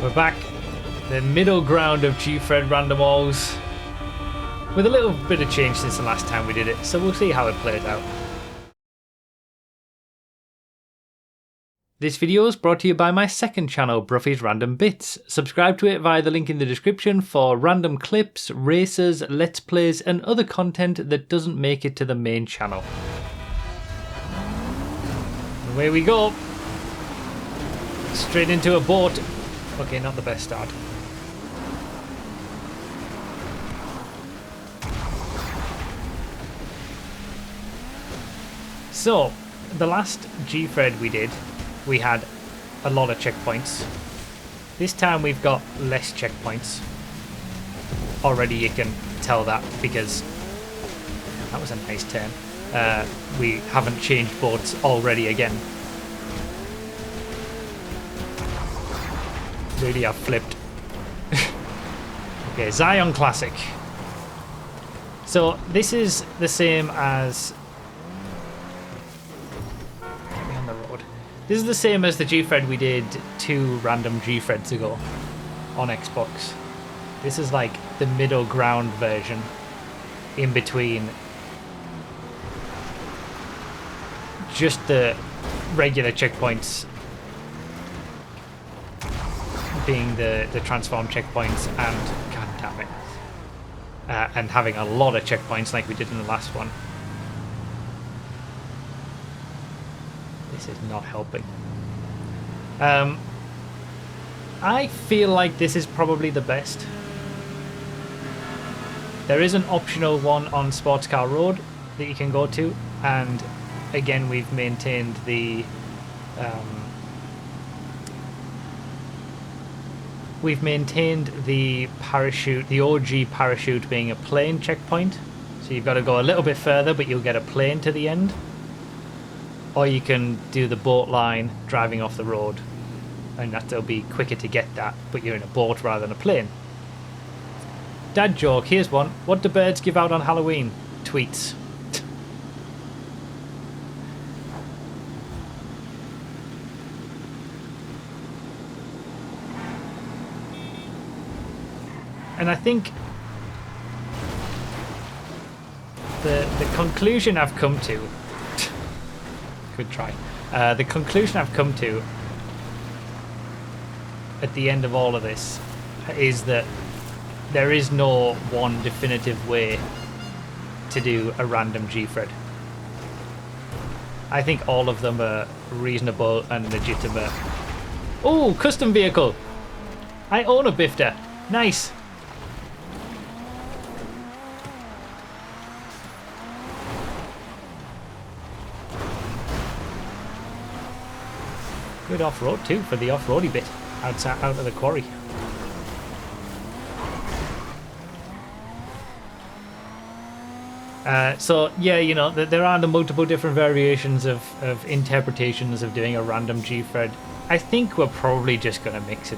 We're back. The middle ground of Gfred Random Walls. With a little bit of change since the last time we did it, so we'll see how it plays out. This video is brought to you by my second channel, Broughy's Random Bits. Subscribe to it via the link in the description for random clips, races, let's plays and other content that doesn't make it to the main channel. Away we go. Straight into a boat. Okay, not the best start. So, the last Gfred we did, we had a lot of checkpoints. This time we've got less checkpoints. Already you can tell that because that was a nice turn. We haven't changed boats already again. Really, I've flipped. Okay, Zion Classic. So this is the same as... This is the same as the Gfred we did 2 random Gfreds ago on Xbox. This is like the middle ground version in between just the regular checkpoints being the transform checkpoints and god damn it and having a lot of checkpoints like we did in the last one. This is not helping. I feel like this is probably the best. There is an optional one on Sports Car Road that you can go to, and again we've maintained the parachute, the OG parachute being a plane checkpoint. So you've got to go a little bit further, but you'll get a plane to the end. Or you can do the boat line driving off the road, and that'll be quicker to get that, but you're in a boat rather than a plane. Dad joke, here's one. What do birds give out on Halloween? Tweets. And I think the conclusion I've come to... Good try. The conclusion I've come to at the end of all of this is that there is no one definitive way to do a random Gfred. I think all of them are reasonable and legitimate. Oh, custom vehicle! I own a Bifter. Nice! Good off-road too for the off-roady bit outside out of the quarry. So yeah, you know, there are the multiple different variations of interpretations of doing a random Gfred. I think we're probably just gonna mix it.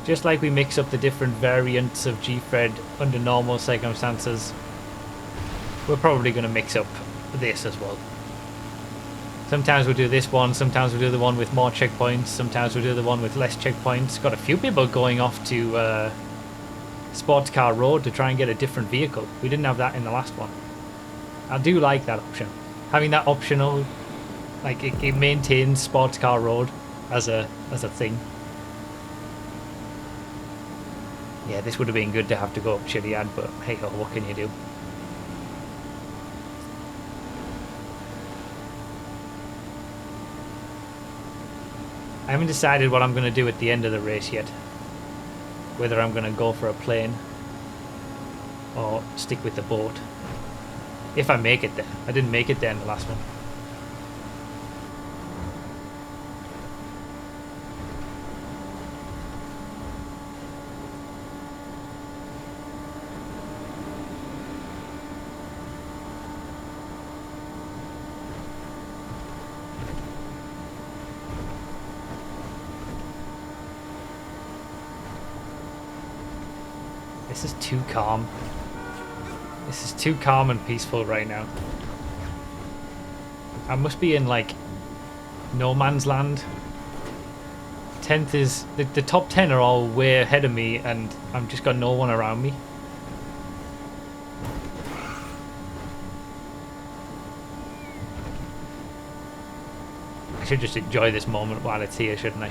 Just like we mix up the different variants of Gfred under normal circumstances, we're probably gonna mix up this as well. Sometimes we'll do this one, sometimes we'll do the one with more checkpoints, sometimes we'll do the one with less checkpoints. Got a few people going off to Sports Car Road to try and get a different vehicle. We didn't have that in the last one. I do like that option. Having that optional, like it maintains Sports Car Road as a thing. Yeah, this would have been good to have to go up Chiliad, but hey ho, what can you do? I haven't decided what I'm going to do at the end of the race yet. Whether I'm going to go for a plane or stick with the boat. If I make it there. I didn't make it there in the last one. This is too calm. This is too calm and peaceful right now. I must be in like no man's land. 10th is... The top 10 are all way ahead of me, and I've just got no one around me. I should just enjoy this moment while it's here, shouldn't I?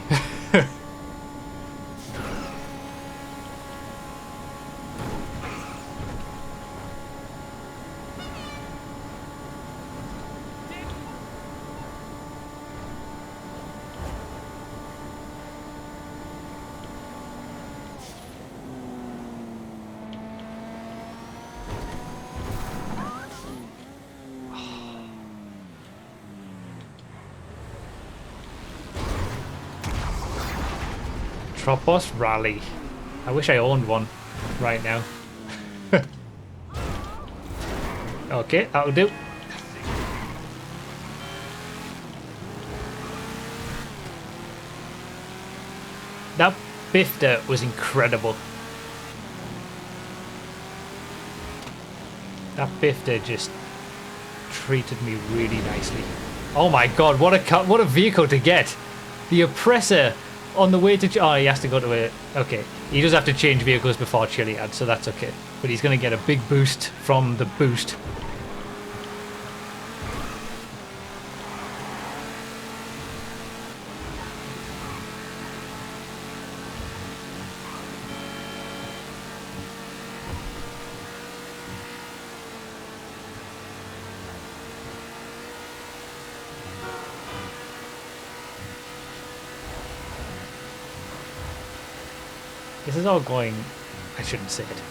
Tropos Rally. I wish I owned one right now. Okay, that'll do. That bifter was incredible. That bifter just treated me really nicely. Oh my god, what a vehicle to get! The Oppressor on the way to... Oh, he has to go to a... Okay, he does have to change vehicles before Chiliad, so that's okay. But he's going to get a big boost from the boost. This is all going... I shouldn't say it.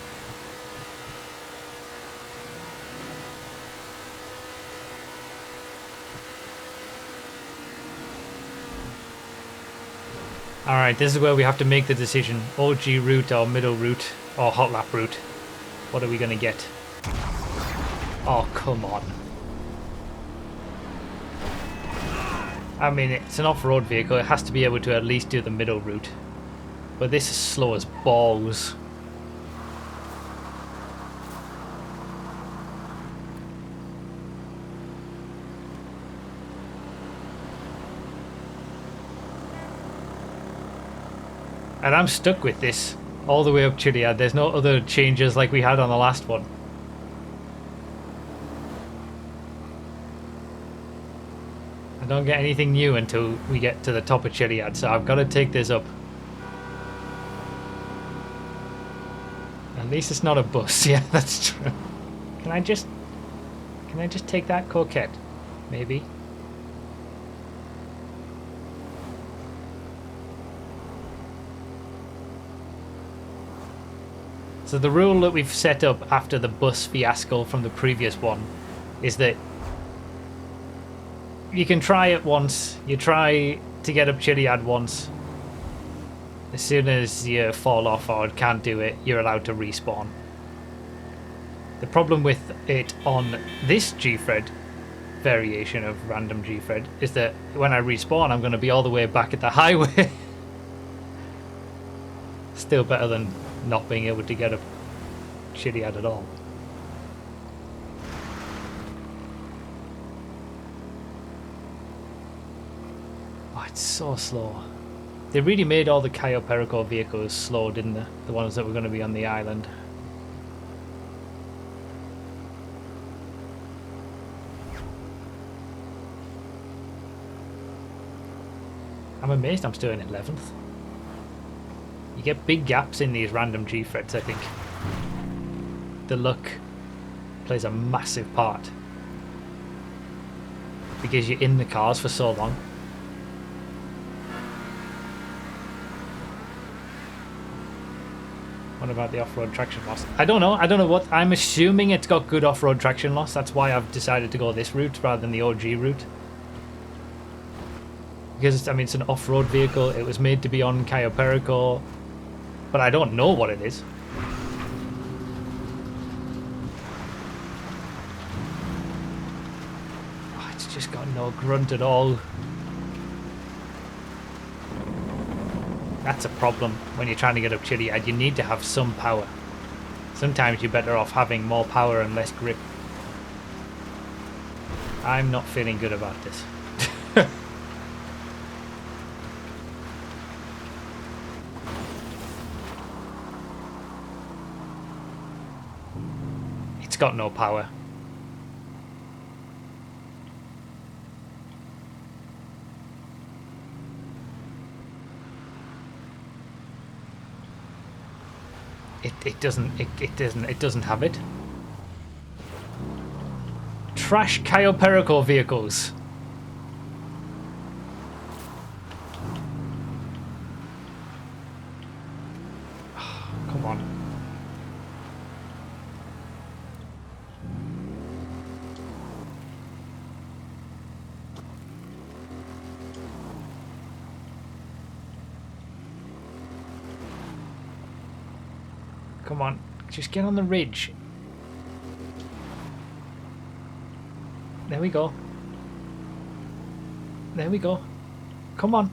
Alright, this is where we have to make the decision. OG route or middle route or hot lap route. What are we going to get? Oh, come on. I mean, it's an off-road vehicle. It has to be able to at least do the middle route. But this is slow as balls. And I'm stuck with this all the way up Chiliad. There's no other changes like we had on the last one. I don't get anything new until we get to the top of Chiliad, so I've got to take this up. At least it's not a bus. Yeah, that's true. Can I just take that coquette? Maybe. So the rule that we've set up after the bus fiasco from the previous one is that you can try it once, you try to get up Chiliad once. As soon as you fall off or can't do it, you're allowed to respawn. The problem with it on this Gfred variation of random Gfred is that when I respawn, I'm going to be all the way back at the highway. Still better than not being able to get up Chiliad at all. Oh, it's so slow. They really made all the Cayo Perico vehicles slow, didn't they? The ones that were going to be on the island. I'm amazed I'm still in 11th. You get big gaps in these random Gfreds, I think. The luck plays a massive part. Because you're in the cars for so long. What about the off-road traction loss? I don't know. I don't know what... I'm assuming it's got good off-road traction loss. That's why I've decided to go this route rather than the OG route. Because, I mean, it's an off-road vehicle. It was made to be on Cayo Perico. But I don't know what it is. Oh, it's just got no grunt at all. That's a problem when you're trying to get up Chiliad. You need to have some power. Sometimes you're better off having more power and less grip. I'm not feeling good about this. got no power. It doesn't have it. Trash Cayo Perico vehicles. Come on. Come on, just get on the ridge. There we go. There we go. Come on.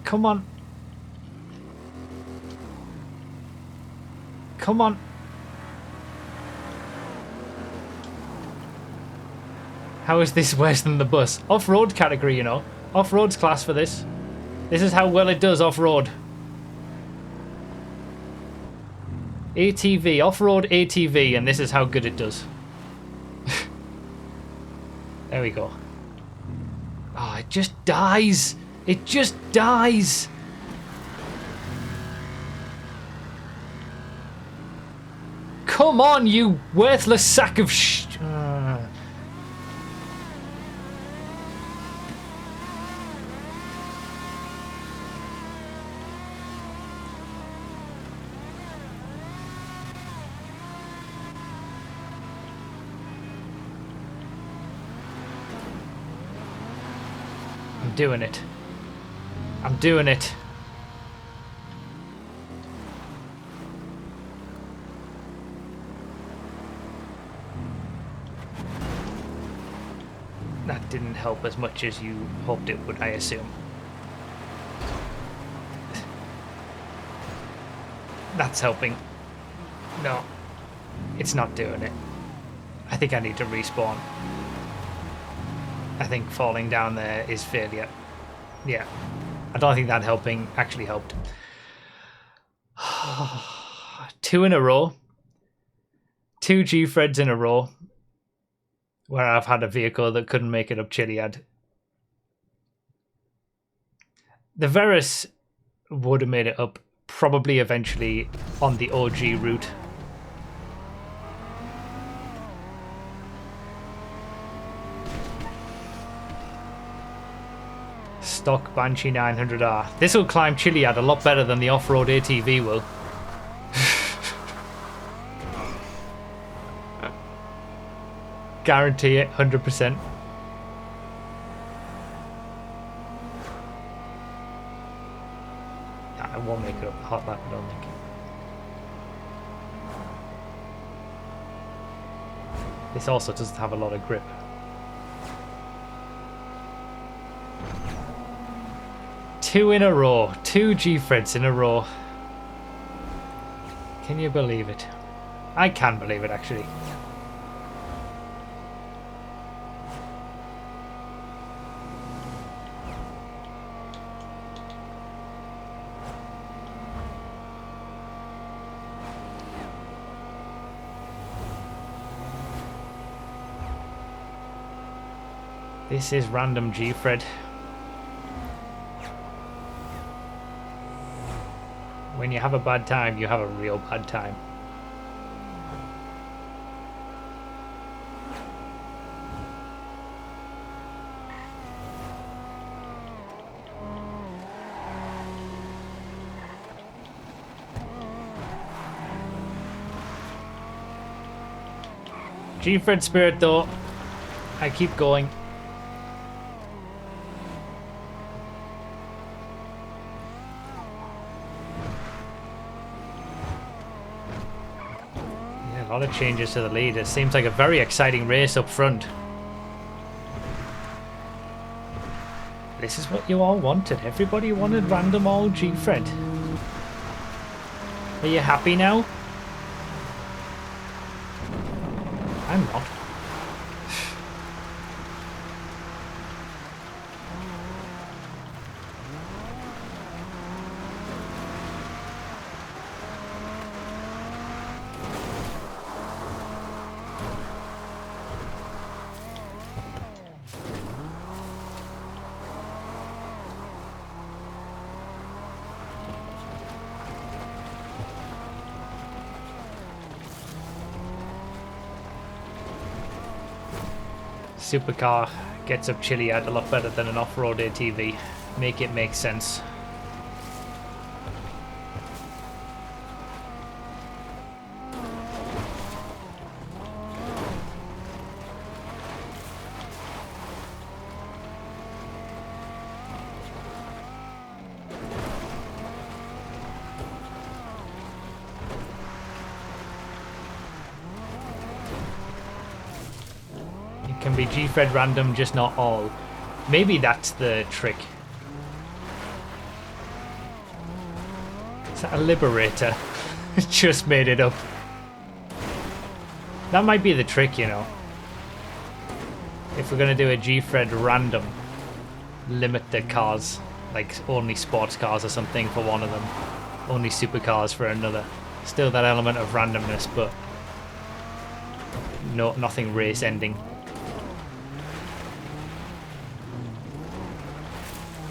Come on. Come on. How is this worse than the bus? Off-road category, you know. Off-road's class for this. This is how well it does off-road. ATV, off-road ATV, and this is how good it does. There we go. Oh, it just dies. It just dies. Come on, you worthless sack of I'm doing it. I'm doing it. That didn't help as much as you hoped it would, I assume. That's helping. No, it's not doing it. I think I need to respawn. I think falling down there is failure. Yeah. I don't think that helping actually helped. 2 in a row. 2 Gfreds in a row. Where I've had a vehicle that couldn't make it up Chiliad. The Verus would have made it up probably eventually on the OG route. Stock Banshee 900R. This will climb Chiliad a lot better than the off-road ATV will. Guarantee it, 100%. I won't make it up the hot lap, I don't think. This also doesn't have a lot of grip. Two in a row. 2 Gfreds in a row. Can you believe it? I can believe it, actually. This is random Gfred. When you have a bad time, you have a real bad time. Gfred spirit though. I keep going. A lot of changes to the lead. It seems like a very exciting race up front. This is what you all wanted. Everybody wanted random all Gfred. Are you happy now? I'm not. Supercar gets up Chiliad a lot better than an off-road ATV. Make it make sense. Can be Gfred random, just not all. Maybe that's the trick. Is that a Liberator? Just made it up. That might be the trick, you know. If we're going to do a Gfred random, limit the cars. Like only sports cars or something for one of them. Only supercars for another. Still that element of randomness, but nothing race ending.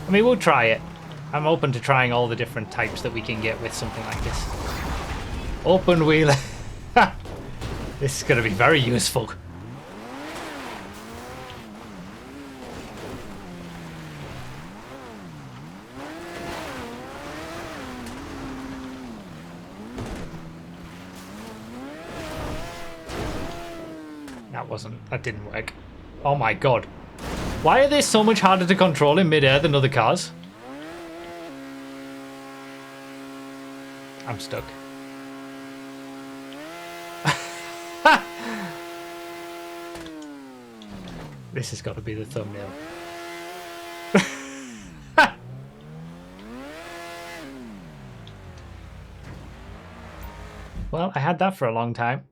I mean, we'll try it. I'm open to trying all the different types that we can get with something like this. Open wheel. This is going to be very useful. That didn't work. Oh my god. Why are they so much harder to control in mid-air than other cars? I'm stuck. This has got to be the thumbnail. Well, I had that for a long time.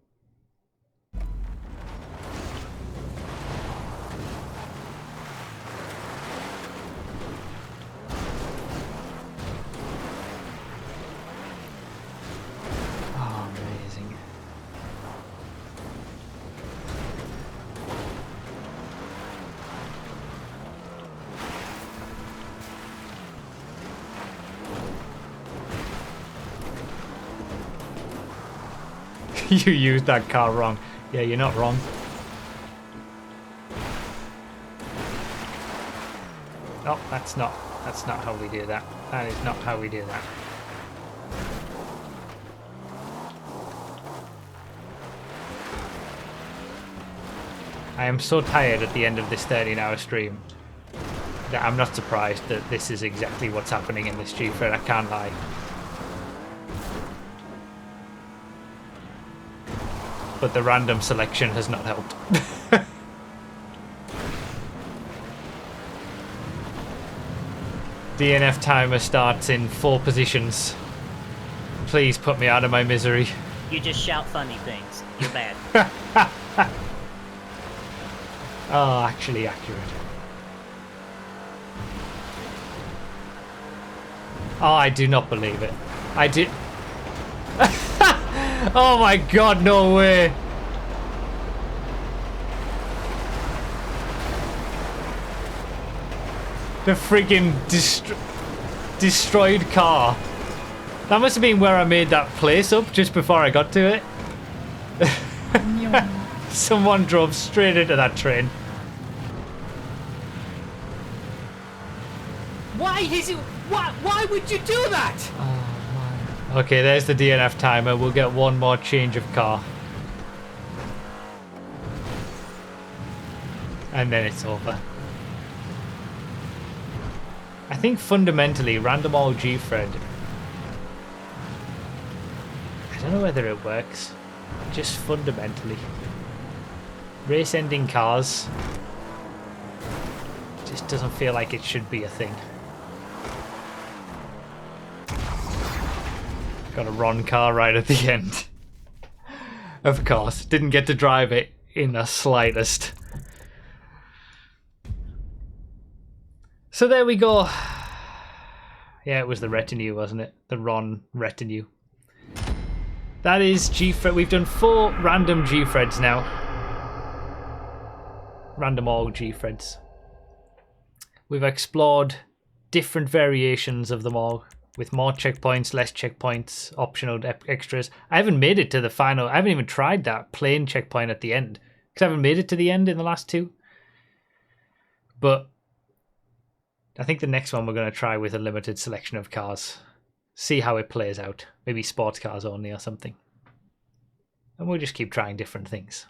You used that car wrong. Yeah, you're not wrong. No, that's not how we do that. That is not how we do that. I am so tired at the end of this 13-hour stream that I'm not surprised that this is exactly what's happening in this Gfred. I can't lie. But the random selection has not helped. DNF timer starts in 4 positions. Please put me out of my misery. You just shout funny things. You're bad. Oh, actually accurate. Oh, I do not believe it. I did... Oh my god, no way! The freaking destroyed car. That must have been where I made that place up just before I got to it. Someone drove straight into that train. Why is it? Why would you do that? Okay, there's the DNF timer. We'll get one more change of car. And then it's over. I think fundamentally, random all Gfred. I don't know whether it works. Just fundamentally. Race ending cars. Just doesn't feel like it should be a thing. Got a Ron car right at the end. Of course, didn't get to drive it in the slightest. So there we go. Yeah, it was the retinue, wasn't it? The Ron retinue. That is Gfred. We've done 4 random Gfreds now. Random all Gfreds. We've explored different variations of them all. With more checkpoints, less checkpoints, optional extras. I haven't made it to the final. I haven't even tried that plain checkpoint at the end. Because I haven't made it to the end in the last 2. But I think the next one we're going to try with a limited selection of cars. See how it plays out. Maybe sports cars only or something. And we'll just keep trying different things.